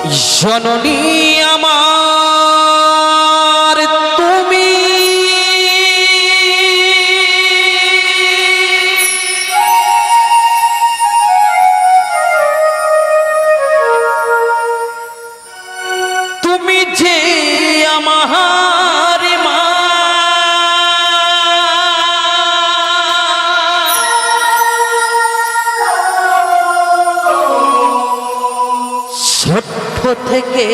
জননী আমার তুমি তুমি যে আমার মা ছোট্ট থেকে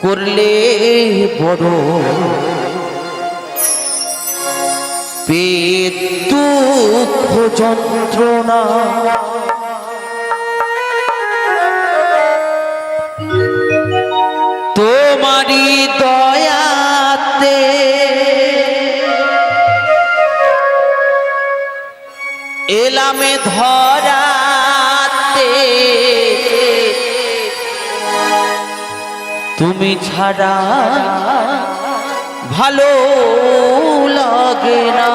করলে বড় পেট দুঃখ যন্ত্রণা তোমারি দয়াতে এলামে ধরাতে তুমি ছাড়া ভালো লাগে না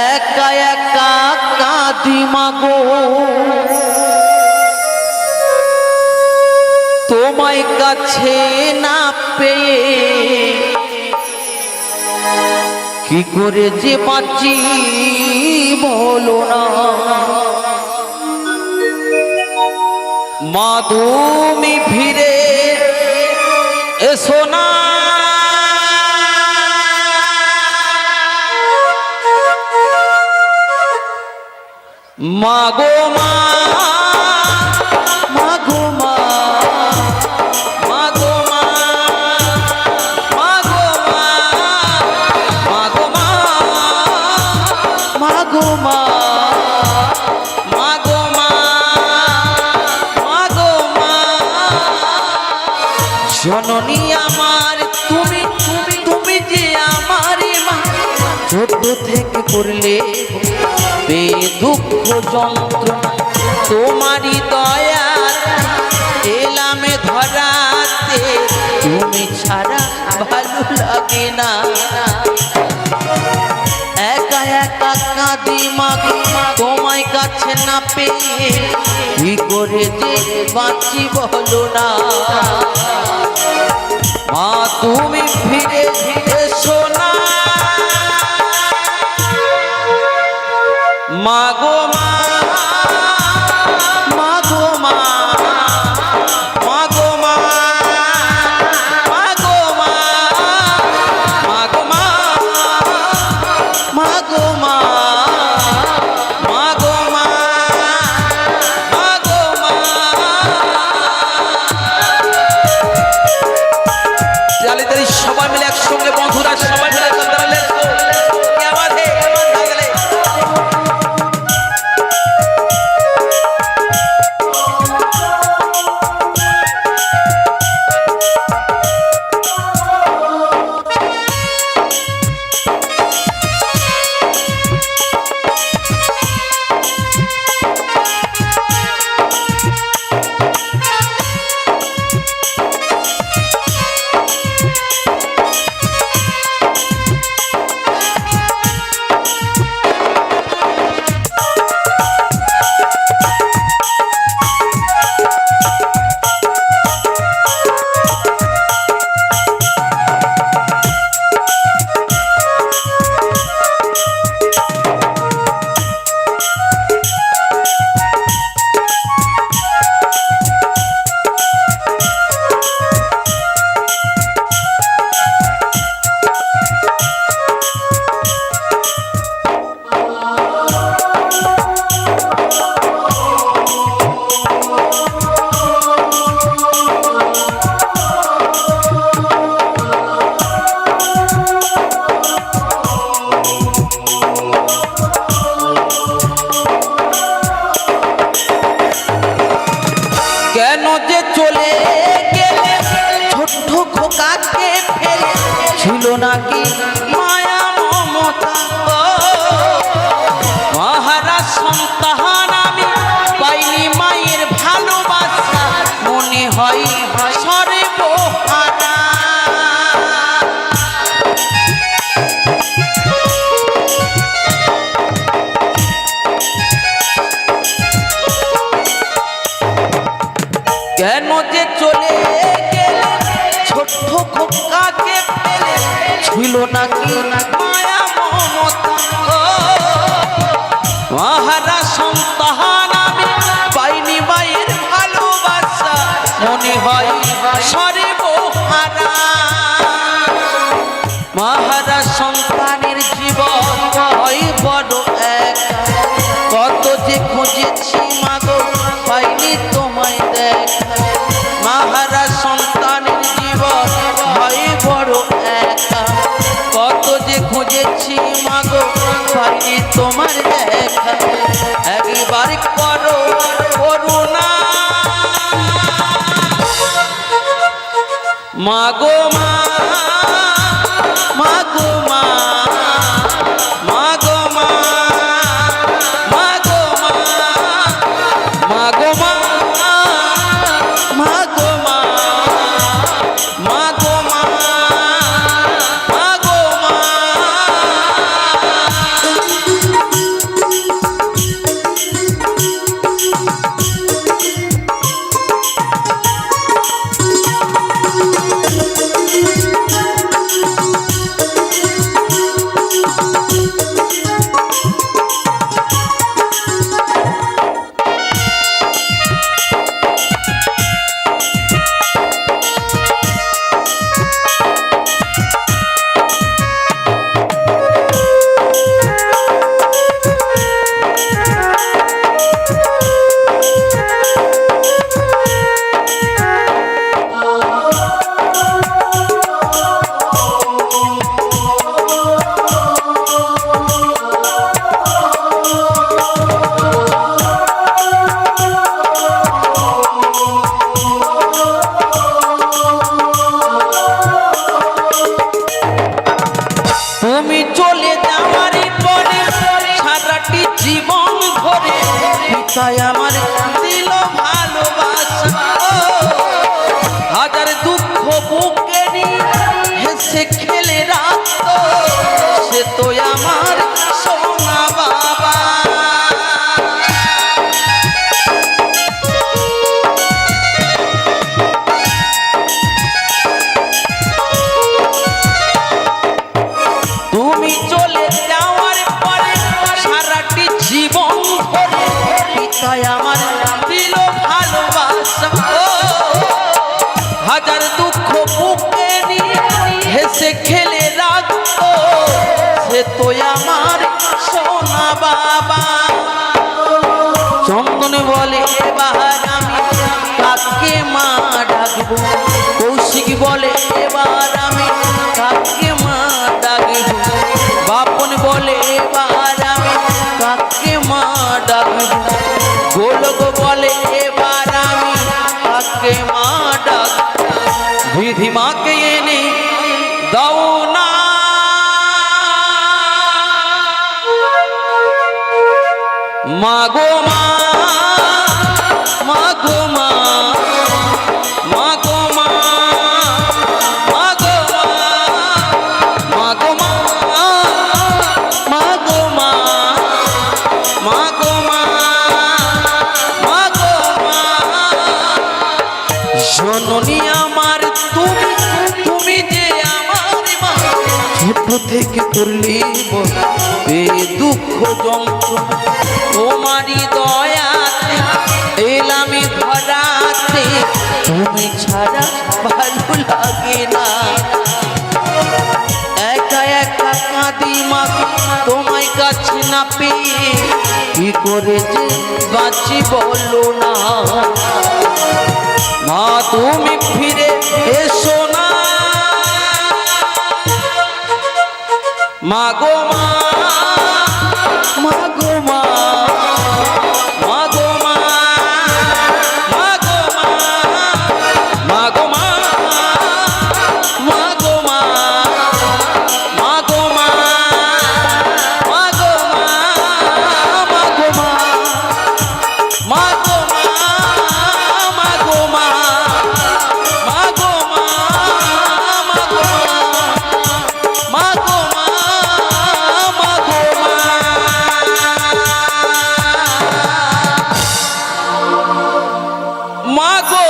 একা একা কাঁদি মাগো তোমায় কাছে না পেয়ে কি করে যে বাঁচি বলো না মা তুমি ফিরে এসো না মা গো মা মা গো মা মা গো মা মা গো মা মা গো মা মা গো মা মা গো মা মা গো মা জননী আমার তুমি তুমি তুমি যে আমার মা ছোট থেকে করলে বে দুঃখ যন্ত্রণা তোমারি দয়া এলামে ধরাতে তুমি ছাড়া ভালো লাগে না একা একা কাঁদি মাগো তোমায় কাছে না পেয়ে কি করে যে বাঁচি বলো না মা তুমি ফিরে এসো না মা গো মা মা গো মা মা গো মা মা গো মা মা গো মা মা গো মা মা গো মা মা গো মা তাহলে সবাই মিলে একসঙ্গে নাকি মায়া মমতা মহারা সন্তান আমি পাইনি মায়ের ভালোবাসা মনে হয় সরে বোহারা মহারা সন্তানের জীবন হয় বড় এক কত যে খুঁজেছি মাগো পাইনি তোমায় দেখা মহারা সন্তানের জীবন হয় বড় একা কত যে খুঁজেছি মাগো পাইনি তোমার দেখা একবার করো করুণা মাগো মা মাগো মা মাগো মা মাগো মা মাগো মা মাগো মা মাগো মা মাগো মা তুমি চলে যাওয়ার পরে সারাটি জীবন ধরে পিতায় আমার দিল ভালোবাসা হাজার দুঃখ বুকে নিয়ে হেসে খেলে রাখত সে তো আমার সোনা বাবা তুমি চলে যাওয়ার পরে সারাটি জীবন ধরে পিতায় আমার দিল ভালোবাসা হাজার দুঃখ বুকে নিয়ে হেসে খেলে রাখত সে তো আমার সোনা বাবা চন্দন বলে এবার আমি কাকে মা ডাকবো কৌশিক বলে এবার আমি কাকে মা ডাকবো বাপন বলে এবার আমি কাকে মা ডাকবো গোলক বলে এবার আমি কাকে মা ডাকবো বিধি মাকে এনে দাও না মাগো মা মাগো মা মাগো মা মাগো মা মাগো মা মাগো মা মাগো মা মাগো মা জননী আমার তুমি তুমি যে আমার মা ছোট থেকে করলি এ দুঃখ যন্ত্রণা তোমারই দয়াতে এলামি ধরাতে তুমি ছাড়া ভালো লাগে না একা একা কাঁদি মা তোমায় কাছে না পেয়ে কি করে যে বাঁচি বলো না মা তুমি ফিরে এসো না মাগো মা মাগো মা মাগো মা মাগো মা মাগো মা মাগো মা মাগো মা মাগো মা মাগো মা মাগো মা মাগো মা মাগো মা মাগো মা মাগো মা মাগো